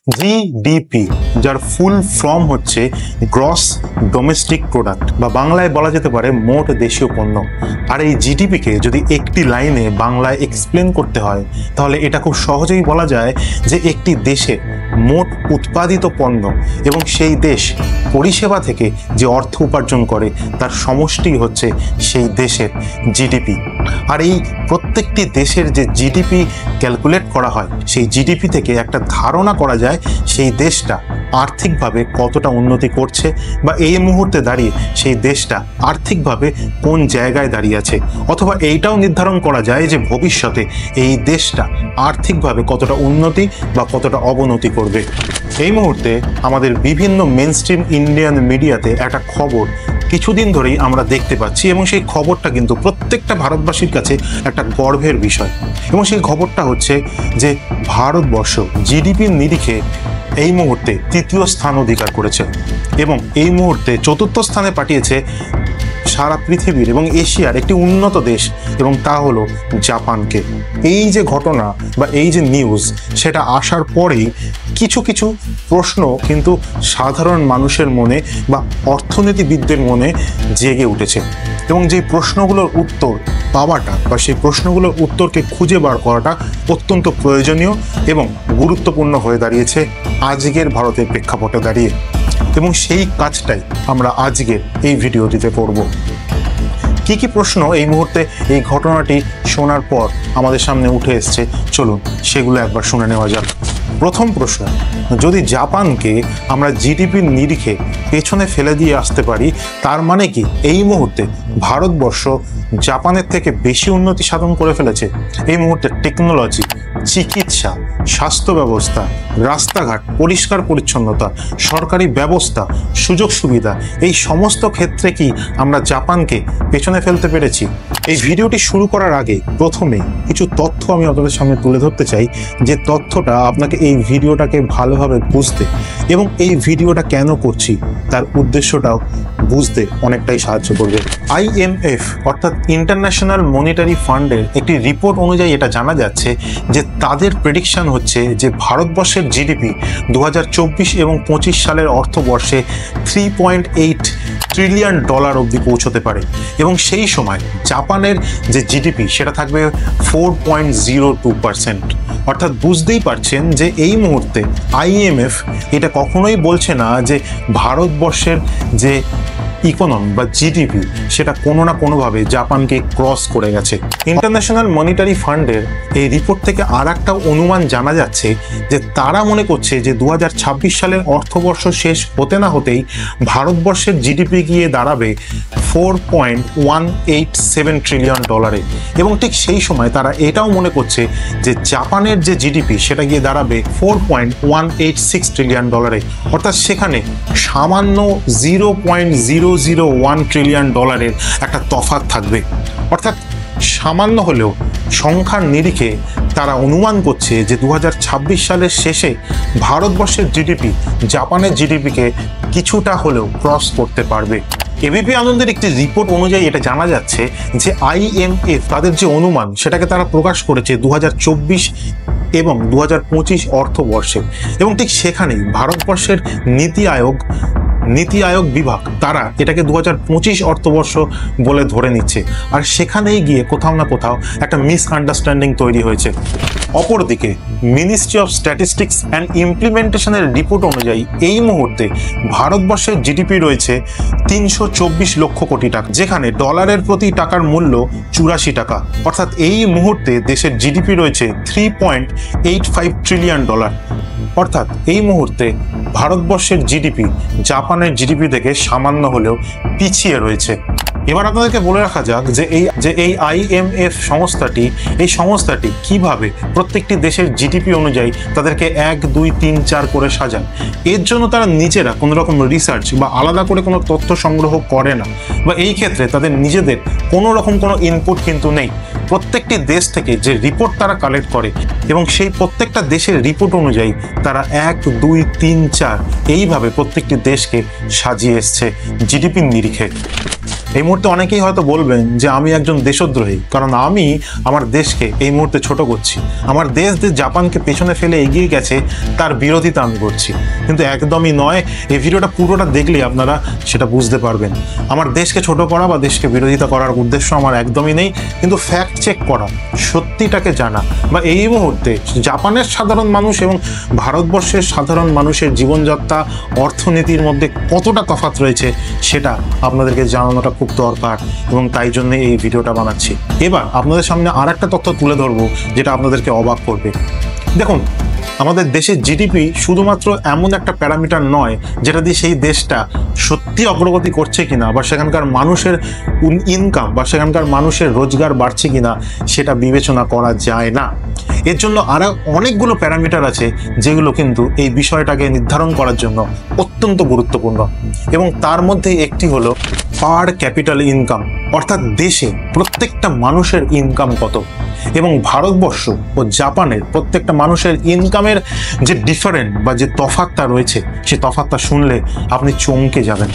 GDP যার full form হচ্ছে gross domestic product বা বাংলায় বলা যেতে পারে মোট দেশীয় পণ্য। আর এই জিডিপিকে যদি একটি লাইনে বাংলায় এক্সপ্লেন করতে হয় তাহলে এটা খুব সহজেই বলা যায় যে একটি দেশে মোট উৎপাদিত পণ্য এবং সেই দেশ পরিষেবা থেকে যে অর্থ উপার্জন করে তার সমষ্টি হচ্ছে সেই দেশের জিডিপি। আর এই প্রত্যেকটি দেশের যে জিডিপি ক্যালকুলেট করা হয় সেই জিডিপি থেকে একটা ধারণা করা যায় সেই দেশটা আর্থিকভাবে কতটা উন্নতি করছে বা এই মুহূর্তে দাঁড়িয়ে সেই দেশটা আর্থিকভাবে কোন জায়গায় দাঁড়িয়ে আছে, অথবা এইটাও নির্ধারণ করা যায় যে ভবিষ্যতে এই দেশটা আর্থিকভাবে কতটা উন্নতি বা কতটা অবনতি করবে। এই মুহূর্তে আমাদের বিভিন্ন মেইনস্ট্রিম ইন্ডিয়ান মিডিয়াতে একটা খবর কিছুদিন ধরেই আমরা দেখতে পাচ্ছি এবং সেই খবরটা কিন্তু প্রত্যেকটা ভারতবাসীর কাছে একটা গর্বের বিষয়। এবং সেই খবরটা হচ্ছে যে ভারতবর্ষ জিডিপির নিরিখে এই মুহূর্তে তৃতীয় স্থান অধিকার করেছে এবং এই মুহূর্তে চতুর্থ স্থানে পাঠিয়েছে সারা পৃথিবীর এবং এশিয়ার একটি উন্নত দেশ, এবং তা হলো জাপানকে। এই যে ঘটনা বা এই যে নিউজ সেটা আসার পরেই কিছু কিছু প্রশ্ন কিন্তু সাধারণ মানুষের মনে বা অর্থনীতিবিদদের মনে জেগে উঠেছে, এবং যে প্রশ্নগুলোর উত্তর পাওয়াটা বা সেই প্রশ্নগুলোর উত্তরকে খুঁজে বার করাটা অত্যন্ত প্রয়োজনীয় এবং গুরুত্বপূর্ণ হয়ে দাঁড়িয়েছে আজকের ভারতের প্রেক্ষাপটে দাঁড়িয়ে। এবং সেই কাজটাই আমরা আজকের এই ভিডিওটিতে করব। কি কি প্রশ্ন এই মুহূর্তে এই ঘটনাটি শোনার পর আমাদের সামনে উঠে এসছে, চলুন সেগুলো একবার শুনে নেওয়া যাক। প্রথম প্রশ্ন, যদি জাপানকে আমরা জিডিপির নিরিখে পেছনে ফেলে দিয়ে আসতে পারি তার মানে কি এই মুহূর্তে ভারতবর্ষ জাপানের থেকে বেশি উন্নতি সাধন করে ফেলেছে? এই মুহূর্তে টেকনোলজি, চিকিৎসা, স্বাস্থ্য ব্যবস্থা, রাস্তাঘাট, পরিষ্কার পরিচ্ছন্নতা, সরকারি ব্যবস্থা, সুযোগ সুবিধা, এই সমস্ত ক্ষেত্রে কি আমরা জাপানকে পেছনে ফেলতে পেরেছি? এই ভিডিওটি শুরু করার আগে প্রথমে কিছু তথ্য আমি আপনাদের সামনে তুলে ধরতে চাই, যে তথ্যটা আপনাকে এই ভিডিওটাকে ভালোভাবে বুঝতে এবং এই ভিডিওটা কেন করছি তার উদ্দেশ্যটাও বুঝতে অনেকটাই সাহায্য করবে। IMF অর্থাৎ ইন্টারন্যাশনাল মনিটারি ফান্ডের একটি রিপোর্ট অনুযায়ী এটা জানা যাচ্ছে যে তাদের প্রেডিকশন হচ্ছে যে ভারতবর্ষের জিডিপি 2024 এবং 25 সালের অর্থবর্ষে $3.8 ট্রিলিয়ন অবধি পৌঁছতে পারে, এবং সেই সময় জাপানের যে জিডিপি সেটা থাকবে 4.02%। অর্থাৎ বুঝতেই পারছেন যে এই মুহূর্তে IMF এটা কখনোই বলছে না যে ভারতবর্ষের যে ইকোনমি বা জিডিপি সেটা কোনো না কোনোভাবে জাপানকে ক্রস করে গেছে। ইন্টারন্যাশনাল মনিটারি ফান্ডের এই রিপোর্ট থেকে আর একটা অনুমান জানা যাচ্ছে যে তারা মনে করছে যে 2026 সালের অর্থবর্ষ শেষ হতে না হতেই ভারতবর্ষের জিডিপি গিয়ে দাঁড়াবে $4.187 ট্রিলিয়ন, এবং ঠিক সেই সময় তারা এটাও মনে করছে যে জাপানের যে জিডিপি সেটা গিয়ে দাঁড়াবে $4.186 ট্রিলিয়ন। অর্থাৎ সেখানে সামান্য 0.001 ট্রিলিয়ন একটা তফাৎ থাকবে। অর্থাৎ সামান্য হলেও সংখ্যার নিরিখে তারা অনুমান করছে যে 2026 সালের শেষে ভারতবর্ষের জিডিপি জাপানের জিডিপিকে কিছুটা হলেও ক্রস করতে পারবে। এবিপি আনন্দের একটি রিপোর্ট অনুযায়ী এটা জানা যাচ্ছে যে IMF তাদের যে অনুমান সেটাকে তারা প্রকাশ করেছে 2024 এবং 2025 অর্থবর্ষে, এবং ঠিক সেখানেই ভারতবর্ষের নীতি আয়োগ বিভাগ তারা এটাকে 2025 অর্থবর্ষ বলে ধরে নিচ্ছে। আর সেখানেই গিয়ে কোথাও না কোথাও একটা মিসআন্ডারস্ট্যান্ডিং তৈরি হয়েছে। অপরদিকে মিনিস্ট্রি অফ স্ট্যাটিস্টিক্স অ্যান্ড ইমপ্লিমেন্টেশনের রিপোর্ট অনুযায়ী এই মুহূর্তে ভারতবর্ষের জিডিপি রয়েছে 324 লক্ষ কোটি টাকা, যেখানে ডলারের প্রতি টাকার মূল্য 84 টাকা। অর্থাৎ এই মুহূর্তে দেশের জিডিপি রয়েছে $3.85 ট্রিলিয়ন। অর্থাৎ এই মুহূর্তে ভারতবর্ষের জিডিপি জাপানের জিডিপি থেকে সামান্য হলেও পিছিয়ে রয়েছে। এবার আপনাদেরকে বলে রাখা যাক যে এই IMF সংস্থাটি কিভাবে প্রত্যেকটি দেশের জিডিপি অনুযায়ী তাদেরকে 1, 2, 3, 4 করে সাজান। এর জন্য তারা নিজেরা কোনো রকম রিসার্চ বা আলাদা করে কোনো তথ্য সংগ্রহ করে না, বা এই ক্ষেত্রে তাদের নিজেদের কোনো রকম কোনো ইনপুট কিন্তু নেই। প্রত্যেকটি দেশ থেকে যে রিপোর্ট তারা কালেক্ট করে এবং সেই প্রত্যেকটা দেশের রিপোর্ট অনুযায়ী তারা 1, 2, 3, 4 এইভাবে প্রত্যেকটি দেশকে সাজিয়ে এসছে জিডিপির নিরিখে। এই মুহূর্তে অনেকেই হয়তো বলবেন যে আমি একজন দেশদ্রোহী, কারণ আমি আমার দেশকে এই মুহূর্তে ছোট করছি। আমার দেশ যে জাপানকে পেছনে ফেলে এগিয়ে গেছে তার বিরোধিতা আমি করছি, কিন্তু একদমই নয়। এই ভিডিওটা পুরোটা দেখলেই আপনারা সেটা বুঝতে পারবেন। আমার দেশকে ছোট করা বা দেশকে বিরোধিতা করার উদ্দেশ্য আমার একদমই নেই, কিন্তু ফ্যাক্ট চেক করা, সত্যিটাকে জানা, বা এই মুহূর্তে জাপানের সাধারণ মানুষ এবং ভারতবর্ষের সাধারণ মানুষের জীবনযাত্রা, অর্থনীতির মধ্যে কতটা তফাৎ রয়েছে সেটা আপনাদেরকে জানানোটা খুব দরকার, এবং তাই জন্য এই ভিডিওটা বানাচ্ছি। এবার আপনাদের সামনে আর একটা তথ্য তুলে ধরবো যেটা আপনাদেরকে অবাক করবে। দেখুন, আমাদের দেশের জিডিপি শুধুমাত্র এমন একটা প্যারামিটার নয় যেটা দিয়ে সেই দেশটা সত্যি অগ্রগতি করছে কিনা, বা সেখানকার মানুষের ইনকাম বা সেখানকার মানুষের রোজগার বাড়ছে কিনা সেটা বিবেচনা করা যায় না। এর জন্য আরও অনেকগুলো প্যারামিটার আছে যেগুলো কিন্তু এই বিষয়টাকে নির্ধারণ করার জন্য অত্যন্ত গুরুত্বপূর্ণ, এবং তার মধ্যে একটি হলো পার ক্যাপিটাল ইনকাম, অর্থাৎ দেশে প্রত্যেকটা মানুষের ইনকাম কত। এবং ভারতবর্ষ ও জাপানের প্রত্যেকটা মানুষের ইনকামের যে ডিফারেন্ট বা যে তফাৎটা রয়েছে, সেই তফাৎটা শুনলে আপনি চমকে যাবেন।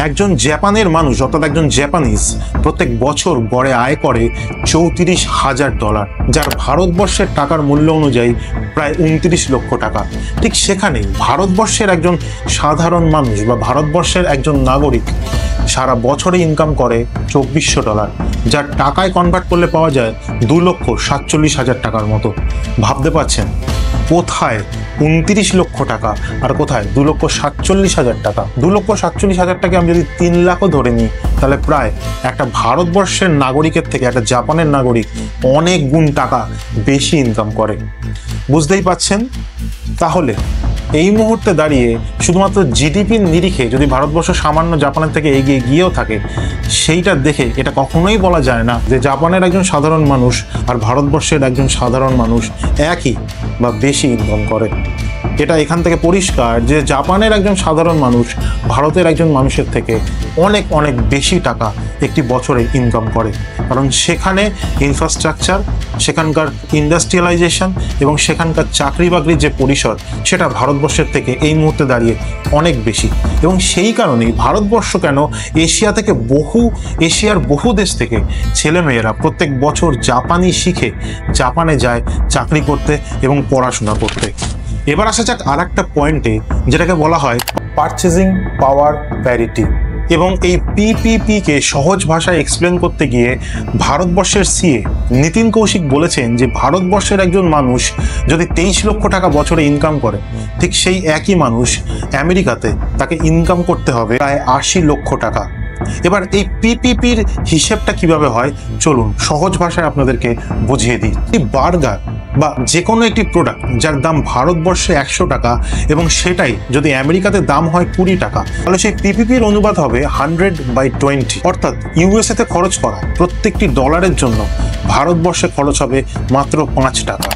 একজন জাপানের মানুষ, অর্থাৎ একজন জাপানিজ, প্রত্যেক বছর গড়ে আয় করে $34,000, যার ভারতবর্ষের টাকার মূল্য অনুযায়ী প্রায় 29 লক্ষ টাকা। ঠিক সেখানেই ভারতবর্ষের একজন সাধারণ মানুষ বা ভারতবর্ষের একজন নাগরিক সারা বছরে ইনকাম করে $2,400, যার টাকায় কনভার্ট করলে পাওয়া যায় 2,47,000 টাকার মতো। ভাবতে পারছেন কোথায় 29 লক্ষ টাকা আর কোথায় 2,47,000 টাকা। 2,47,000 টাকা আমি যদি 3 লাখও ধরে নিই, তাহলে প্রায় একটা ভারতবর্ষের নাগরিকের থেকে একটা জাপানের নাগরিক অনেক গুণ টাকা বেশি ইনকাম করে। বুঝতেই পাচ্ছেন? তাহলে এই মুহূর্তে দাঁড়িয়ে শুধুমাত্র জিডিপির নিরিখে যদি ভারতবর্ষ সামান্য জাপানের থেকে এগিয়ে গিয়েও থাকে, সেইটা দেখে এটা কখনোই বলা যায় না যে জাপানের একজন সাধারণ মানুষ আর ভারতবর্ষের একজন সাধারণ মানুষ একই বা বেশি ইনকাম করে। এটা এখান থেকে পরিষ্কার যে জাপানের একজন সাধারণ মানুষ ভারতের একজন মানুষের থেকে অনেক অনেক বেশি টাকা একটি বছরে ইনকাম করে, কারণ সেখানে ইনফ্রাস্ট্রাকচার, সেখানকার ইন্ডাস্ট্রিয়ালাইজেশন এবং সেখানকার চাকরি বাকরির যে পরিসর, সেটা ভারতবর্ষের থেকে এই মুহূর্তে দাঁড়িয়ে অনেক বেশি। এবং সেই কারণেই ভারতবর্ষ কেন এশিয়ার বহু দেশ থেকে ছেলেমেয়েরা প্রত্যেক বছর জাপানি শিখে জাপানে যায় চাকরি করতে এবং পড়াশোনা করতে। এবার আসা যাক আর একটা পয়েন্টে, যেটাকে বলা হয় পারচেজিং পাওয়ার প্যারিটি। এবং এই পিপিপিকে সহজ ভাষায় এক্সপ্লেন করতে গিয়ে ভারতবর্ষের সিএ নীতিন কৌশিক বলেছেন যে ভারতবর্ষের একজন মানুষ যদি 23 লক্ষ টাকা বছরে ইনকাম করে, ঠিক সেই একই মানুষ আমেরিকাতে তাকে ইনকাম করতে হবে প্রায় 80 লক্ষ টাকা। এবার এই পিপিপির হিসেবটা কিভাবে হয় চলুন সহজ ভাষায় আপনাদেরকে বুঝিয়ে দিই। এই বার্গার বা যে কোনো একটি প্রোডাক্ট যার দাম ভারতবর্ষে 100 টাকা এবং সেটাই যদি আমেরিকাতে দাম হয় 20 টাকা, তাহলে সেই পিপিপির অনুপাত হবে 100/20, অর্থাৎ ইউএসএতে খরচ করা প্রত্যেকটি ডলারের জন্য ভারতবর্ষে খরচ হবে মাত্র 5 টাকা।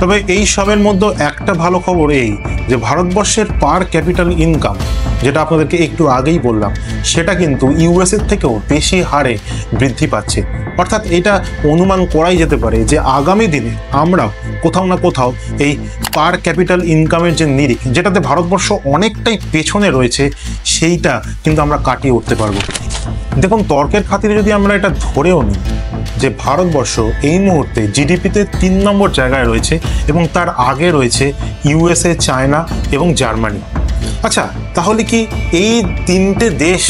তবে এই সবের মধ্যে একটা ভালো খবর এই যে ভারতবর্ষের পার ক্যাপিটাল ইনকাম, যেটা আপনাদেরকে একটু আগেই বললাম, সেটা কিন্তু ইউএসএর থেকেও বেশি হারে বৃদ্ধি পাচ্ছে। অর্থাৎ এটা অনুমান করাই যেতে পারে যে আগামী দিনে আমরা কোথাও না কোথাও এই পার ক্যাপিটাল ইনকামের যে নিরিখ, যেটাতে ভারতবর্ষ অনেকটাই পেছনে রয়েছে, সেইটা কিন্তু আমরা কাটিয়ে উঠতে পারবো। দেখুন, তর্কের খাতিরে যদি আমরা এটা ধরেও নিই যে ভারতবর্ষ এই মুহূর্তে জিডিপিতে 3 নম্বর জায়গায় রয়েছে এবং তার আগে রয়েছে ইউএসএ, চায়না এবং জার্মানি। আচ্ছা, তাহলে কি এই 3টে দেশ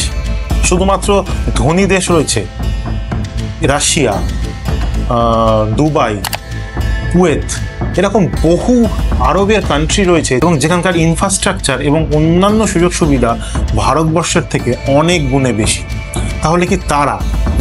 শুধুমাত্র ধনী দেশ রয়েছে? রাশিয়া, দুবাই, কুয়েত, এরকম বহু আরবের কান্ট্রি রয়েছে এবং যেখানকার ইনফ্রাস্ট্রাকচার এবং অন্যান্য সুযোগ সুবিধা ভারতবর্ষের থেকে অনেক গুণে বেশি। তাহলে কি তারা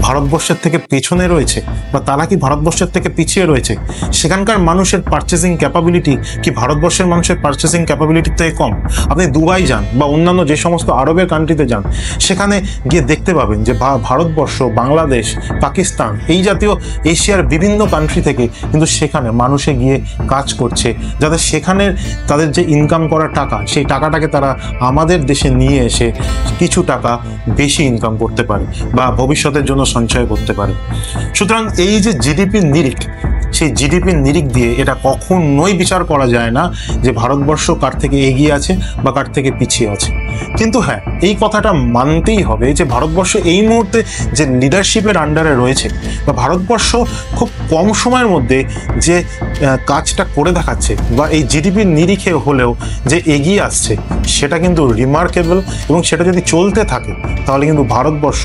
ভারতবর্ষের থেকে পেছনে রয়েছে বা তারা কি ভারতবর্ষের থেকে পিছিয়ে রয়েছে? সেখানকার মানুষের পারচেসিং ক্যাপাবিলিটি কি ভারতবর্ষের মানুষের পারচেসিং ক্যাপাবিলিটির থেকে কম? আপনি দুবাই যান বা অন্যান্য যে সমস্ত আরবের কান্ট্রিতে যান, সেখানে গিয়ে দেখতে পাবেন যে ভারতবর্ষ, বাংলাদেশ, পাকিস্তান, এই জাতীয় এশিয়ার বিভিন্ন কান্ট্রি থেকে কিন্তু সেখানে মানুষে গিয়ে কাজ করছে, যাতে সেখানে তাদের যে ইনকাম করার টাকা, সেই টাকাটাকে তারা আমাদের দেশে নিয়ে এসে কিছু টাকা বেশি ইনকাম করতে পারে বা ভবিষ্যতের জন্য সঞ্চয় করতে পারে। সুতরাং এই যে জিডিপির নিরিখ, সেই জিডিপির নিরিখ দিয়ে এটা কখনোই বিচার করা যায় না যে ভারতবর্ষ কার থেকে এগিয়ে আছে বা কার থেকে পিছিয়ে আছে। কিন্তু হ্যাঁ, এই কথাটা মানতেই হবে যে ভারতবর্ষ এই মুহূর্তে যে লিডারশিপের আন্ডারে রয়েছে বা ভারতবর্ষ খুব কম সময়ের মধ্যে যে কাজটা করে দেখাচ্ছে বা এই জিডিপির নিরিখে হলেও যে এগিয়ে আসছে, সেটা কিন্তু রিমার্কেবল। এবং সেটা যদি চলতে থাকে তাহলে কিন্তু ভারতবর্ষ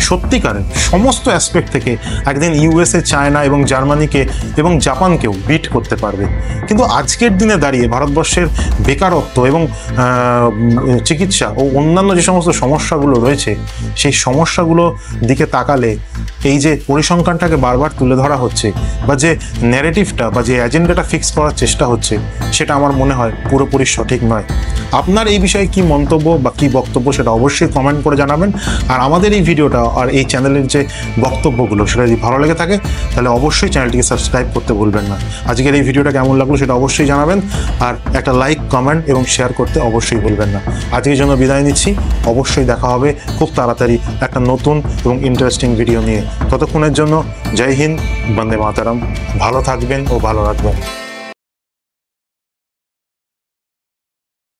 সত্যিকারের সমস্ত অ্যাসপেক্ট থেকে একদিন ইউএসএ, চায়না এবং জার্মানিকে এবং জাপানকেও বিট করতে পারবে। কিন্তু আজকের দিনে দাঁড়িয়ে ভারতবর্ষের বেকারত্ব এবং চিকিৎসা ও অন্যান্য যে সমস্ত সমস্যাগুলো রয়েছে, সেই সমস্যাগুলো দিকে তাকালে এই যে পরিসংখ্যানটাকে বারবার তুলে ধরা হচ্ছে বা যে ন্যারেটিভটা বা যে এজেন্ডাটা ফিক্স করার চেষ্টা হচ্ছে, সেটা আমার মনে হয় পুরোপুরি সঠিক নয়। আপনার এই বিষয়ে কি মন্তব্য বা কি বক্তব্য সেটা অবশ্যই কমেন্ট করে জানাবেন। আর আমাদের এই ভিডিওটা আর এই চ্যানেলের যে বক্তব্যগুলো সেটা যদি ভালো লেগে থাকে তাহলে অবশ্যই চ্যানেলটিকে সাবস্ক্রাইব করতে ভুলবেন না। আজকের এই ভিডিওটা কেমন লাগলো সেটা অবশ্যই জানাবেন, আর একটা লাইক, কমেন্ট এবং শেয়ার করতে অবশ্যই ভুলবেন না। আজকের জন্য বিদায় নিচ্ছি, অবশ্যই দেখা হবে খুব তাড়াতাড়ি একটা নতুন এবং ইন্টারেস্টিং ভিডিও নিয়ে। ততক্ষণের জন্য জয় হিন্দ, বন্দে মাতরম। ভালো থাকবেন ও ভালো রাখবেন।